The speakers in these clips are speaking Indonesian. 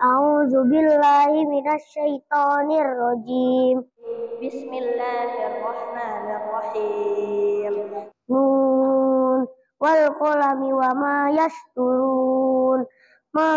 A'udzubillahi minasyaitonir rajim. Bismillahirrahmanirrahim. Nun wal qalami wa ma yasturun. Ma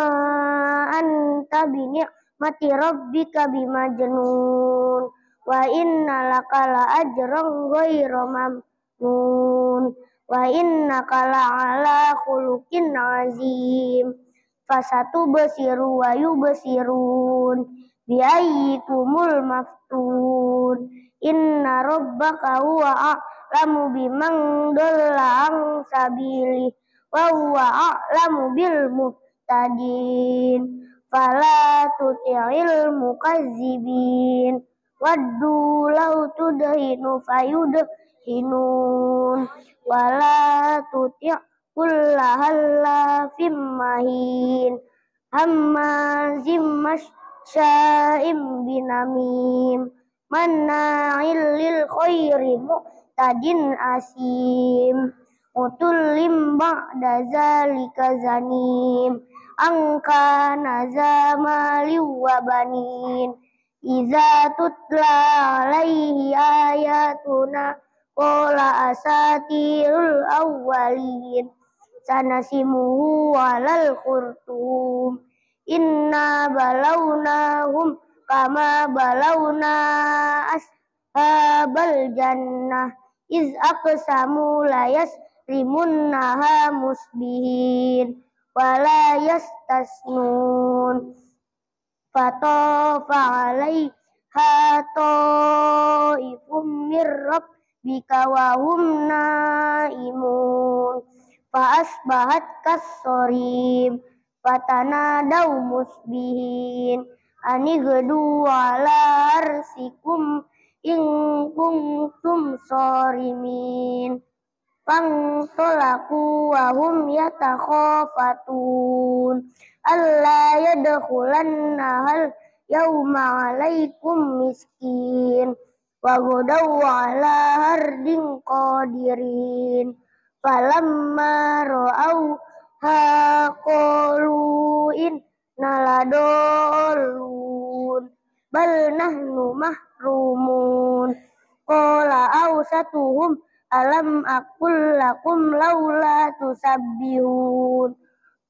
anta bi ni'mati rabbika bimajnun. Wa inna laka la ajran ghairu mamnun. Wa innaka la ala khuluqin azim. Fasatubsiru wa yubsirun. Biayyikumul maftun. Inna rabbaka huwa a'lamu biman dhalla an sabili wa huwa a'lamu bil muhtadin. Fala tuti'il mukazzibin. Waddu law tudhinu fayudhinun. Wala tuti' kulla hallafim mahin. Hammazim masya'im binamim. Manna'il lil khairi mu'tadin asim. Utullim ba'da zalika zanim. Angka nazamali wa banin. Iza tutla alaihi ayatuna qala asatirul awwalin. Sanasimuhu alal khurtum. Inna balawnahum kama balawna ashabal jannah iz aqsamu la yasrimunnaha musbihin wala yastasnun. Fatafa alaiha ta'ifum mir rabbika wa hum naimun. Fa asbahat kassarim. Fatanadaw musbihin. Anigdu ala arsikum in kuntum sharimin. Fantolaku wa hum yatakhafatun. Alla yadkhulannahal yawma alaikum miskin. Wa ghadaw ala hardin qadirin. Falamma ra'awha qalu inna ladallun. Bal nahnu mahrumun. Qala awsatuhum alam aqul lakum laula tusabbihun.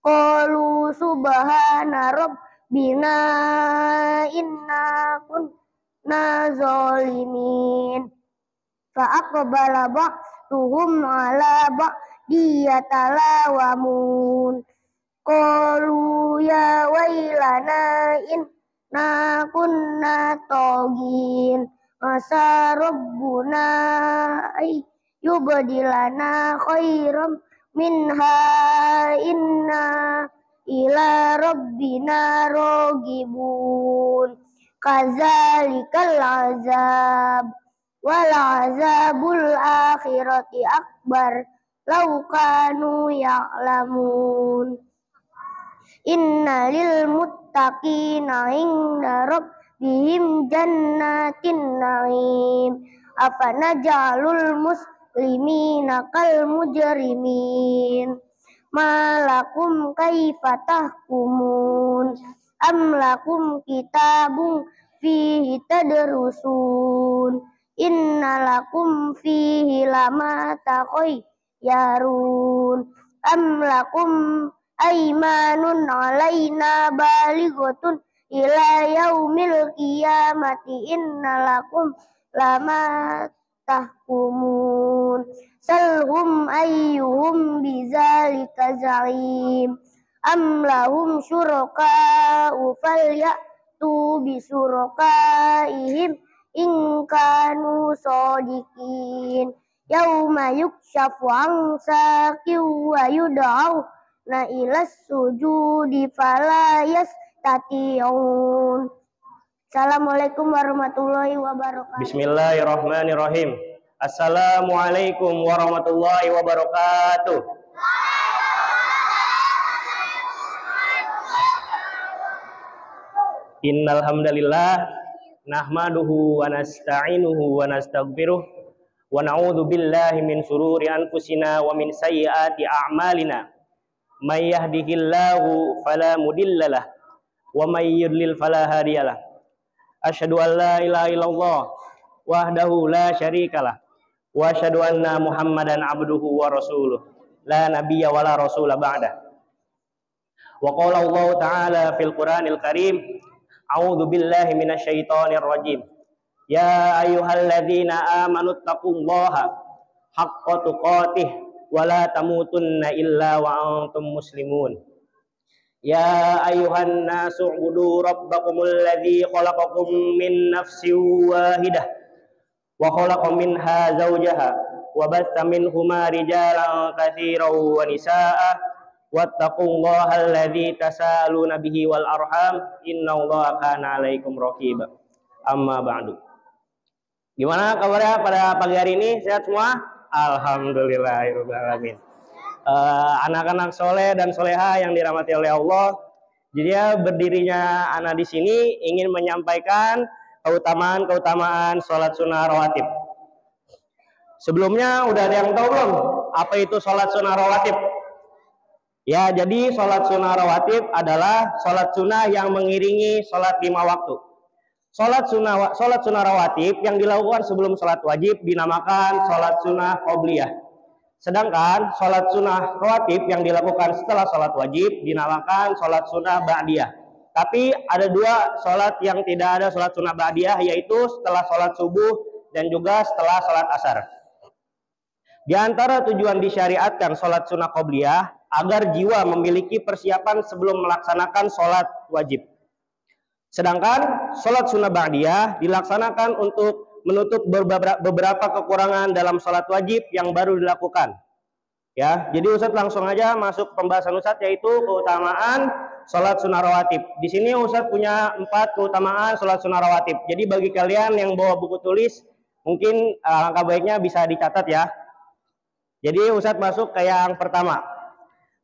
Qalu subhana rabbina inna kunna zalimin. Fa aqbala ba'duhum ala ba'di yatalawamun. Qalu ya wailana inna kunna tagin. Asa rabbuna ay yubdilana khairam minha inna ila rabbina ragibun. Kazalikal azab wal azabul akhirati akbar law kanu ya'lamun. Inna lil muttaqina inda rabbihim jannatin na'im. Afanaj'alul muslimina kal mujrimin. Malakum kaifa tahkumun. Am lakum kitabun fihi tadrusun. Inna lakum fihi lama takhayyarun. Am lakum aimanun alaina balighatun ila yaumil qiyamati. Inna lakum lama tahkumun. Salhum ayyuhum bizalika za'im. Am lahum syuraka'u falyatu bisyurakaihim in kanu shadiqin. Yauma yukshafu an saqin wa yud'auna ilas sujudi fala yastati'un. Assalamualaikum warahmatullahi wabarakatuh. Bismillahirrahmanirrahim. Assalamualaikum warahmatullahi wabarakatuh. Innal hamdalillah nahmaduhu wa nasta'inuhu wa nastaghfiruh wa na'udzu billahi min shururi anfusina wa min sayyiati a'malina. May yahdihillahu fala mudhillalah wa may yudlil fala hadiyalah. Asyhadu an la ilaha illallah wahdahu la syarikalah wa asyhadu anna Muhammadan abduhu wa rasuluh la nabiyya wala rasula ba'da. Wa qala Allah ta'ala fil Qur'anil Karim, a'udzu billahi minasyaitonir rajim. Ya ayyuhalladzina amanu taqullaha haqqa tuqatih wa la tamutunna illa wa antum muslimun. Ya ayyuhan nasu ubudu rabbakumul ladzi khalaqakum min nafsin wahidah wa khalaqa minha zawjaha wa batha minhuma rijalan katsiran wa nisaa'a wattaqullaha alladzi tasaaluna bihi wal arham innallaha kana 'alaikum raqiba. Amma ba'du. Gimana kabarnya pada pagi hari ini? Sehat semua? Alhamdulillahirabbil alamin. Anak-anak soleh dan soleha yang dirahmati oleh Allah. Jadi ya berdirinya anak di sini ingin menyampaikan keutamaan sholat sunnah rawatib. Sebelumnya udah ada yang tahu belum apa itu sholat sunnah rawatib? Ya, jadi sholat sunnah rawatib adalah sholat sunnah yang mengiringi sholat 5 waktu. Sholat sunnah rawatib yang dilakukan sebelum sholat wajib dinamakan sholat sunnah qobliyah. Sedangkan sholat sunnah rawatib yang dilakukan setelah sholat wajib dinamakan sholat sunnah ba'diyah. Tapi ada dua sholat yang tidak ada sholat sunnah ba'diyah, yaitu setelah sholat subuh dan juga setelah sholat asar. Di antara tujuan disyariatkan sholat sunnah qobliyah agar jiwa memiliki persiapan sebelum melaksanakan sholat wajib. Sedangkan sholat sunnah ba'diyah dilaksanakan untuk menutup beberapa kekurangan dalam sholat wajib yang baru dilakukan. Ya, jadi Ustadz langsung aja masuk pembahasan Ustadz, yaitu keutamaan sholat sunnah rawatib. Di sini Ustadz punya 4 keutamaan sholat sunnah rawatib. Jadi bagi kalian yang bawa buku tulis, mungkin langkah baiknya bisa dicatat ya. Jadi Ustadz masuk ke yang pertama.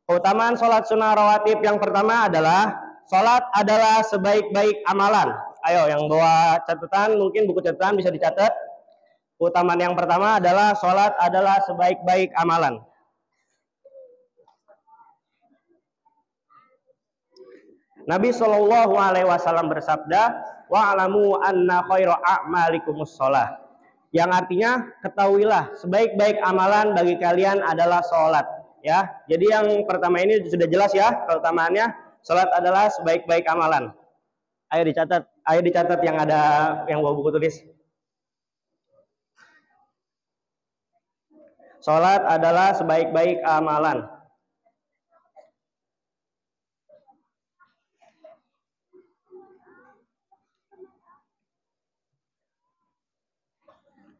Keutamaan sholat sunnah rawatib yang pertama adalah sholat adalah sebaik-baik amalan. Ayo yang bawa catatan, mungkin buku catatan bisa dicatat. Keutamaan yang pertama adalah sholat adalah sebaik-baik amalan. Nabi Shallallahu Alaihi Wasallam bersabda, wa'alamu anna khairu a'malikumus sholah. Yang artinya ketahuilah sebaik-baik amalan bagi kalian adalah sholat. Ya, jadi yang pertama ini sudah jelas ya keutamaannya. Sholat adalah sebaik-baik amalan. Ayo dicatat yang ada yang bawa buku tulis. Sholat adalah sebaik-baik amalan.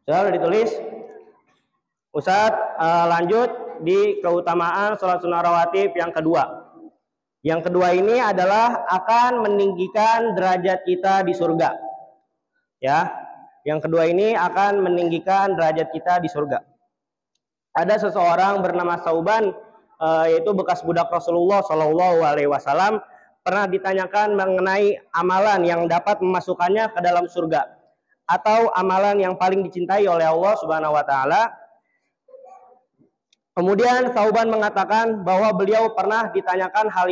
Sudah ditulis. Ustadz lanjut di keutamaan sholat sunnah rawatib yang kedua. Yang kedua ini adalah akan meninggikan derajat kita di surga. Ya, yang kedua ini akan meninggikan derajat kita di surga. Ada seseorang bernama Sauban, yaitu bekas budak Rasulullah Shallallahu Alaihi Wasallam, pernah ditanyakan mengenai amalan yang dapat memasukkannya ke dalam surga atau amalan yang paling dicintai oleh Allah Subhanahu Wa Taala. Kemudian Sauban mengatakan bahwa beliau pernah ditanyakan hal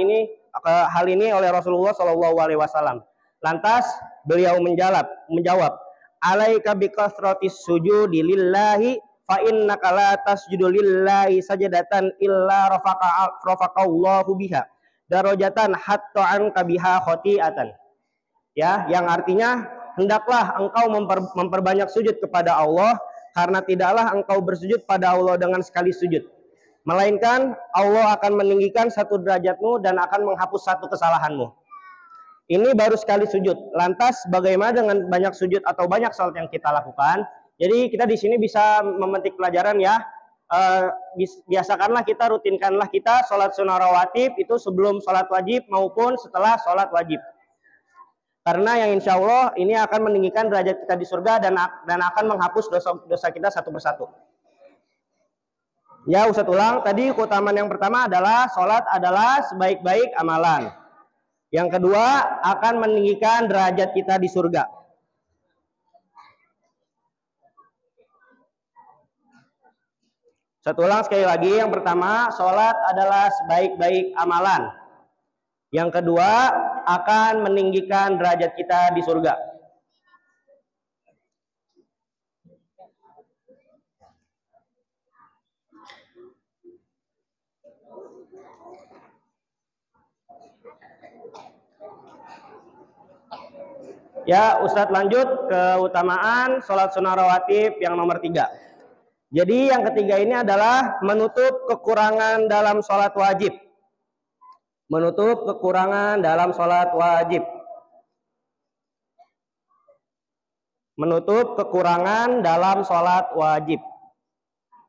ini oleh Rasulullah Shallallahu Alaihi Wasallam. Lantas beliau menjawab, alaika bikasratis sujudi lillahi fa innaka la tasjudu lillahi sajadatan illa rafaqallahu biha darajatan hatta anka biha khoti'atan. Ya, yang artinya hendaklah engkau memperbanyak sujud kepada Allah, karena tidaklah engkau bersujud pada Allah dengan sekali sujud, melainkan Allah akan meninggikan satu derajatmu dan akan menghapus satu kesalahanmu. Ini baru sekali sujud. Lantas bagaimana dengan banyak sujud atau banyak salat yang kita lakukan? Jadi kita di sini bisa memetik pelajaran ya. Biasakanlah kita, rutinkanlah kita sholat sunnah rawatib itu sebelum sholat wajib maupun setelah sholat wajib. Karena yang insya Allah ini akan meninggikan derajat kita di surga dan akan menghapus dosa kita satu persatu. Ya, Ustadz ulang. Tadi keutamaan yang pertama adalah sholat adalah sebaik-baik amalan. Yang kedua akan meninggikan derajat kita di surga. Saya ulang sekali lagi. Yang pertama, sholat adalah sebaik-baik amalan. Yang kedua, akan meninggikan derajat kita di surga. Ya, Ustadz lanjut keutamaan sholat sunnah rawatib yang nomor 3. Jadi yang ketiga ini adalah menutup kekurangan dalam sholat wajib. Menutup kekurangan dalam sholat wajib. Menutup kekurangan dalam sholat wajib.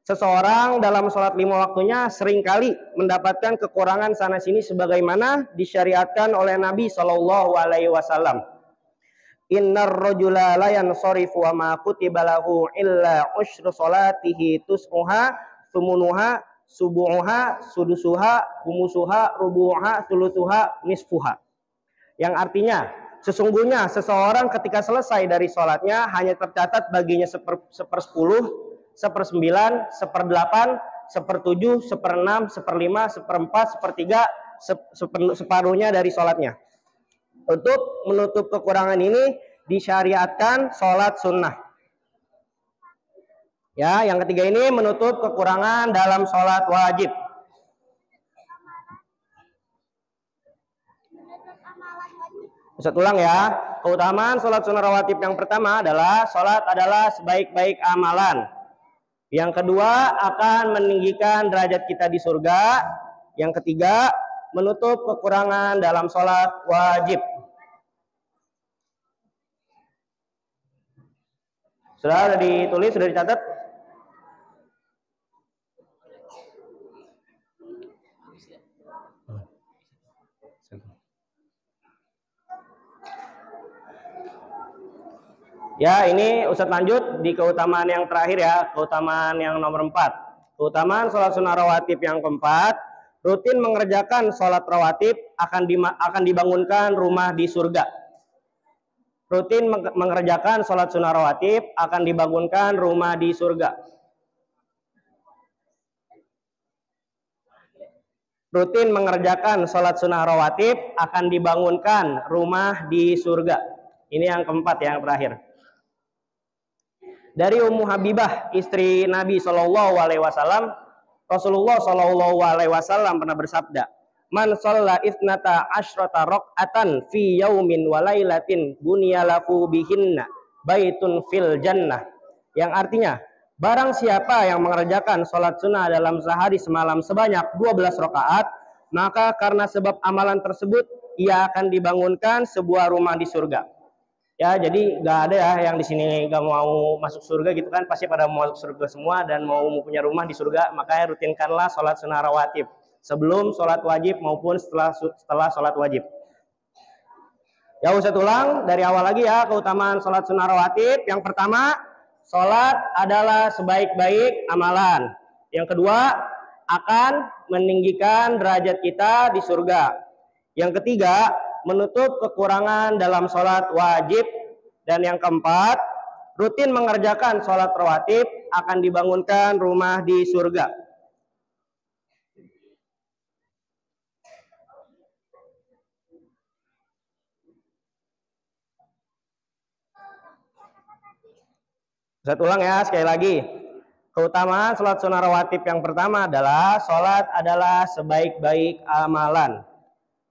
Seseorang dalam sholat 5 waktunya seringkali mendapatkan kekurangan sana sini sebagaimana disyariatkan oleh Nabi Shallallahu Alaihi Wasallam. Innar rajula la yansarifu wa ma kutiba lahu illa usyru salatihi tus'uha thumunuha subu'uha sudusuha humusuha rubu'uha thuluthuha nisfuha. Yang artinya sesungguhnya seseorang ketika selesai dari sholatnya hanya tercatat baginya 1/10, 1/9, 1/8, 1/7, 1/6, 1/5, 1/4, 1/3, separuhnya dari sholatnya. Untuk menutup kekurangan ini disyariatkan sholat sunnah. Ya, yang ketiga ini menutup kekurangan dalam sholat wajib. Ustaz ulang ya. Keutamaan sholat sunnah rawatib yang pertama adalah sholat adalah sebaik-baik amalan. Yang kedua akan meninggikan derajat kita di surga. Yang ketiga menutup kekurangan dalam sholat wajib. Sudah ditulis, sudah dicatat? Ya, ini Ustadz lanjut di keutamaan yang terakhir ya, keutamaan yang nomor 4. Keutamaan sholat sunnah rawatib yang keempat, rutin mengerjakan sholat rawatib akan dibangunkan rumah di surga. Rutin mengerjakan sholat sunnah rawatib akan dibangunkan rumah di surga. Rutin mengerjakan sholat sunnah rawatib akan dibangunkan rumah di surga. Ini yang keempat, yang terakhir. Dari Ummu Habibah, istri Nabi Shallallahu Alaihi Wasallam, Rasulullah Shallallahu Alaihi Wasallam pernah bersabda, "Man shalla ithnata asyrata raq'atan fi yaumin wa lailatin bunyalahu bihinna baitun fil jannah." Yang artinya, barang siapa yang mengerjakan sholat sunnah dalam sehari semalam sebanyak 12 rakaat, maka karena sebab amalan tersebut ia akan dibangunkan sebuah rumah di surga. Ya, jadi nggak ada ya yang di sini nggak mau masuk surga gitu kan, pasti pada mau masuk surga semua dan mau punya rumah di surga. Makanya rutinkanlah sholat sunnah rawatib sebelum sholat wajib maupun setelah sholat wajib. Ya, Ustaz ulang dari awal lagi ya, keutamaan sholat sunnah rawatib. Yang pertama, sholat adalah sebaik-baik amalan. Yang kedua, akan meninggikan derajat kita di surga. Yang ketiga, menutup kekurangan dalam sholat wajib. Dan yang keempat, rutin mengerjakan sholat rawatib akan dibangunkan rumah di surga. Saya ulang ya sekali lagi. Keutamaan sholat sunnah rawatib yang pertama adalah sholat adalah sebaik-baik amalan.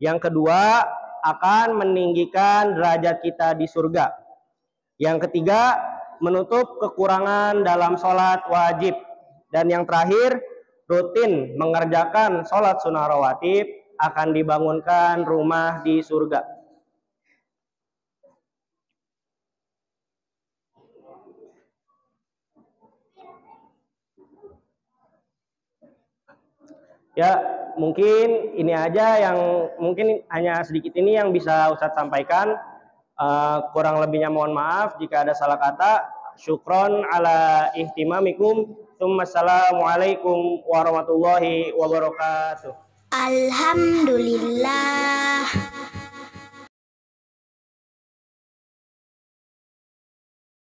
Yang kedua, akan meninggikan derajat kita di surga. Yang ketiga, menutup kekurangan dalam sholat wajib. Dan yang terakhir, rutin mengerjakan sholat sunnah rawatib akan dibangunkan rumah di surga. Ya, mungkin ini aja yang mungkin hanya sedikit ini yang bisa Ustadz sampaikan. Kurang lebihnya mohon maaf jika ada salah kata. Syukron ala ihtimamikum. Assalamualaikum warahmatullahi wabarakatuh. Alhamdulillah.